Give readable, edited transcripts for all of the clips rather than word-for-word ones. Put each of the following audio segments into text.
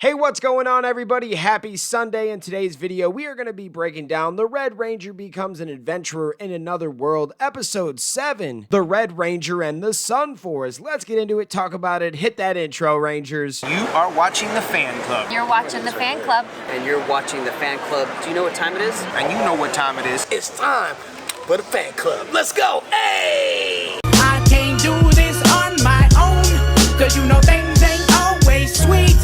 Hey, what's going on, everybody? Happy Sunday. In today's video, we are going to be breaking down The Red Ranger Becomes an Adventurer in Another World, Episode 7, The Red Ranger and the Sun Forest. Let's get into it, talk about it, hit that intro, Rangers. You are watching the fan club. You're watching the fan club. And you're watching the fan club. Do you know what time it is? And you know what time it is. It's time for the fan club. Let's go. Hey! I can't do this on my own, cause you know things ain't always sweet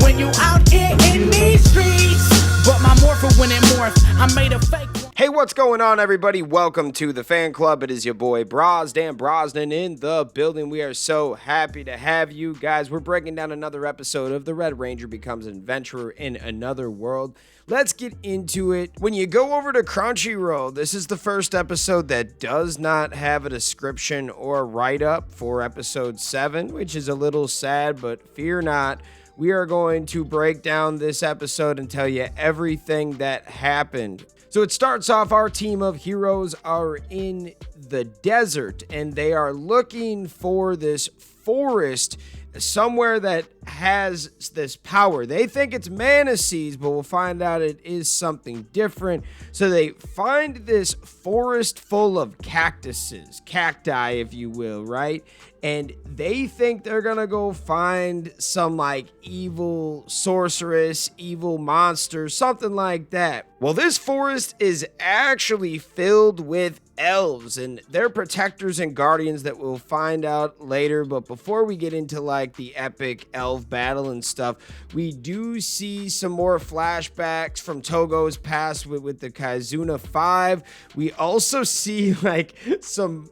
when you out here in these streets. But my morpher when it morphed, I made a fake one. Hey, what's going on, everybody? Welcome to the fan club. It is your boy Dan Brosnan in the building. We are so happy to have you guys. We're breaking down another episode of The Red Ranger Becomes an Adventurer in Another World. Let's get into it. When you go over to Crunchyroll, this is the first episode that does not have a description or write-up for episode 7, which is a little sad, but fear not. We are going to break down this episode and tell you everything that happened. So it starts off, our team of heroes are in the desert and they are looking for this forest somewhere that has this power. They think it's mana seeds, but we'll find out it is something different. So they find this forest full of cacti, if you will, right? And they think they're gonna go find some like evil sorceress, evil monster, something like that. Well, this forest is actually filled with elves, and they're protectors and guardians that we'll find out later. But before we get into like the epic elf battle and stuff, we do see some more flashbacks from Togo's past with the Kizuna 5. We also see like some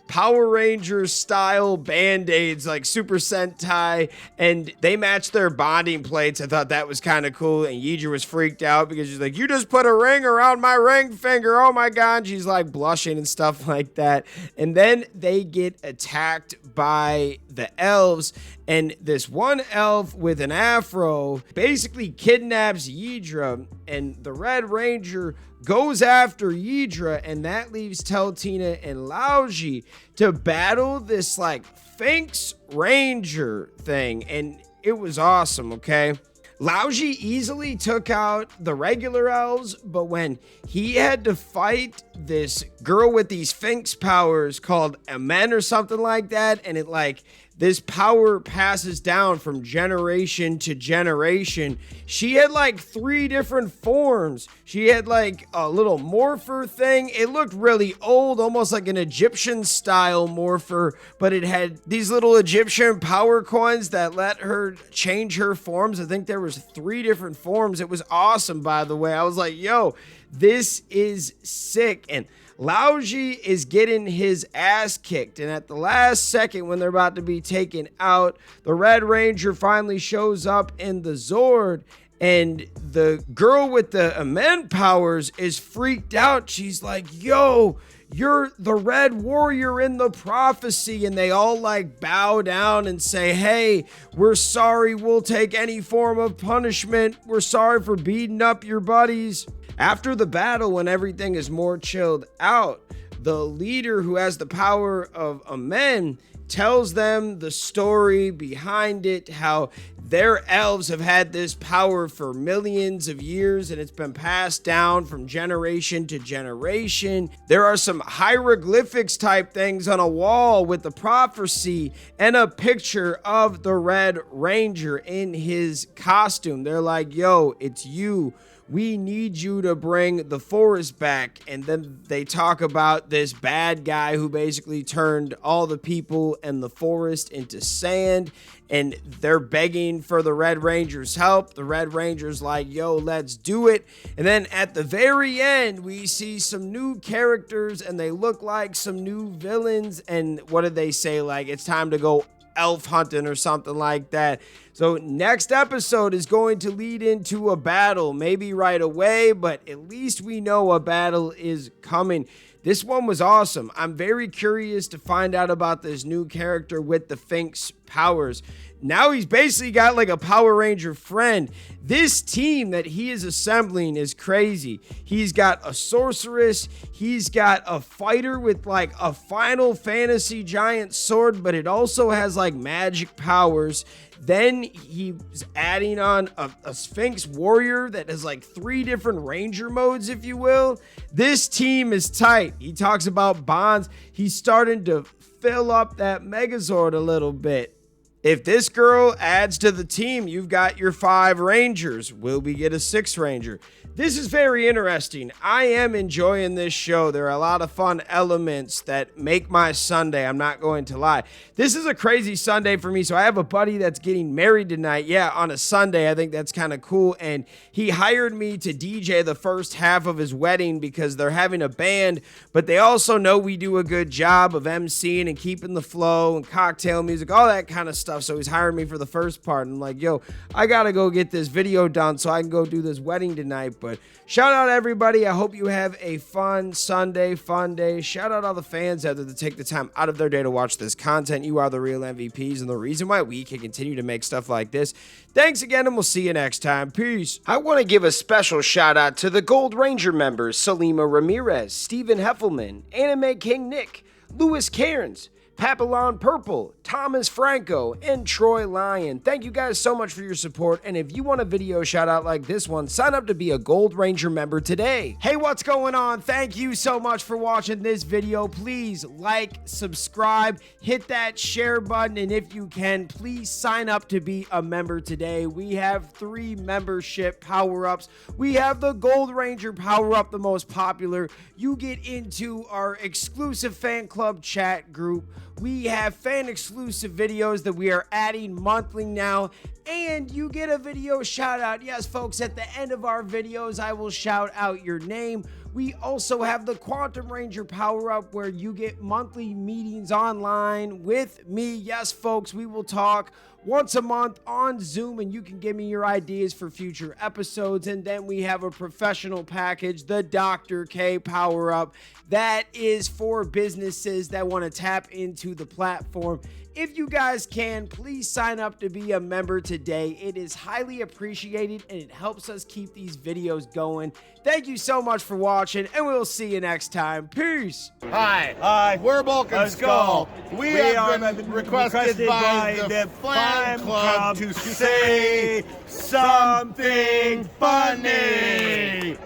Power Rangers style band-aids like Super Sentai, and they match their bonding plates. I thought that was kind of cool, and Yidra was freaked out because she's like, you just put a ring around my ring finger, oh my god. She's like blushing and stuff like that. And then they get attacked by the elves, and this one elf with an afro basically kidnaps Yidra, and the Red Ranger goes after Yidra, and that leaves Teltina and Lauji to battle this like Sphinx Ranger thing, and it was awesome, okay? Lauji easily took out the regular elves, but when he had to fight this girl with these Sphinx powers called Amen or something like that, and it like this power passes down from generation to generation. She had like 3 different forms. She had like a little morpher thing. It looked really old, almost like an Egyptian style morpher, but it had these little Egyptian power coins that let her change her forms. I think there was 3 different forms. It was awesome, by the way. I was like, yo, this is sick. And Lauji is getting his ass kicked, and at the last second when they're about to be taken out, the Red Ranger finally shows up in the Zord, and the girl with the Amen powers is freaked out. She's like, yo, you're the Red Warrior in the prophecy, and they all like bow down and say, hey, we're sorry, we'll take any form of punishment, we're sorry for beating up your buddies. After the battle, when everything is more chilled out, the leader who has the power of Amen tells them the story behind it, how their elves have had this power for millions of years and it's been passed down from generation to generation. There are some hieroglyphics type things on a wall with the prophecy and a picture of the Red Ranger in his costume. They're like, yo, it's you. We need you to bring the forest back. And then they talk about this bad guy who basically turned all the people and the forest into sand, and they're begging for the Red Ranger's help. The Red Ranger's like, yo, let's do it. And then at the very end, we see some new characters and they look like some new villains. And what did they say? Like, it's time to go elf hunting or something like that. So next episode is going to lead into a battle, maybe right away, but at least we know a battle is coming. This one was awesome. I'm very curious to find out about this new character with the Sphinx powers. now he's basically got like a Power Ranger friend. This team that he is assembling is crazy. He's got a sorceress. He's got a fighter with like a Final Fantasy giant sword, but it also has like magic powers. Then he's adding on a Sphinx warrior that has like 3 different ranger modes, if you will. This team is tight. He talks about bonds. He's starting to fill up that Megazord a little bit. If this girl adds to the team, you've got your 5 Rangers. Will we get a 6th Ranger? This is very interesting. I am enjoying this show. There are a lot of fun elements that make my Sunday. I'm not going to lie. This is a crazy Sunday for me. So I have a buddy that's getting married tonight. Yeah, on a Sunday. I think that's kind of cool. And he hired me to DJ the first half of his wedding because they're having a band, but they also know we do a good job of emceeing and keeping the flow and cocktail music, all that kind of stuff. So he's hired me for the first part. And I'm like, yo, I got to go get this video done so I can go do this wedding tonight. But shout out everybody. I hope you have a fun Sunday, fun day. Shout out all the fans out there that take the time out of their day to watch this content. You are the real MVPs and the reason why we can continue to make stuff like this. Thanks again, and we'll see you next time. Peace. I want to give a special shout out to the Gold Ranger members, Salima Ramirez, Stephen Heffelman, Anime King Nick, Louis Cairns, Papillon Purple, Thomas Franco, and Troy Lyon. Thank you guys so much for your support, and if you want a video shout out like this one, sign up to be a Gold Ranger member today. Hey, what's going on? Thank you so much for watching this video. Please like, subscribe, hit that share button, and if you can, please sign up to be a member today. We have 3 membership power-ups. We have the Gold Ranger power-up, the most popular. You get into our exclusive fan club chat group. We have fan exclusive videos that we are adding monthly now, and you get a video shout out. Yes, folks, at the end of our videos, I will shout out your name. We also have the Quantum Ranger power up where you get monthly meetings online with me. Yes, folks, we will talk once a month on Zoom, and you can give me your ideas for future episodes. And then we have a professional package, the Dr. K power up, that is for businesses that want to tap into the platform. If you guys can, please sign up to be a member today. It is highly appreciated and it helps us keep these videos going. Thank you so much for watching, and we'll see you next time. Peace. Hi, we're Bulk and Skull. We have been requested by the fan club to say something funny.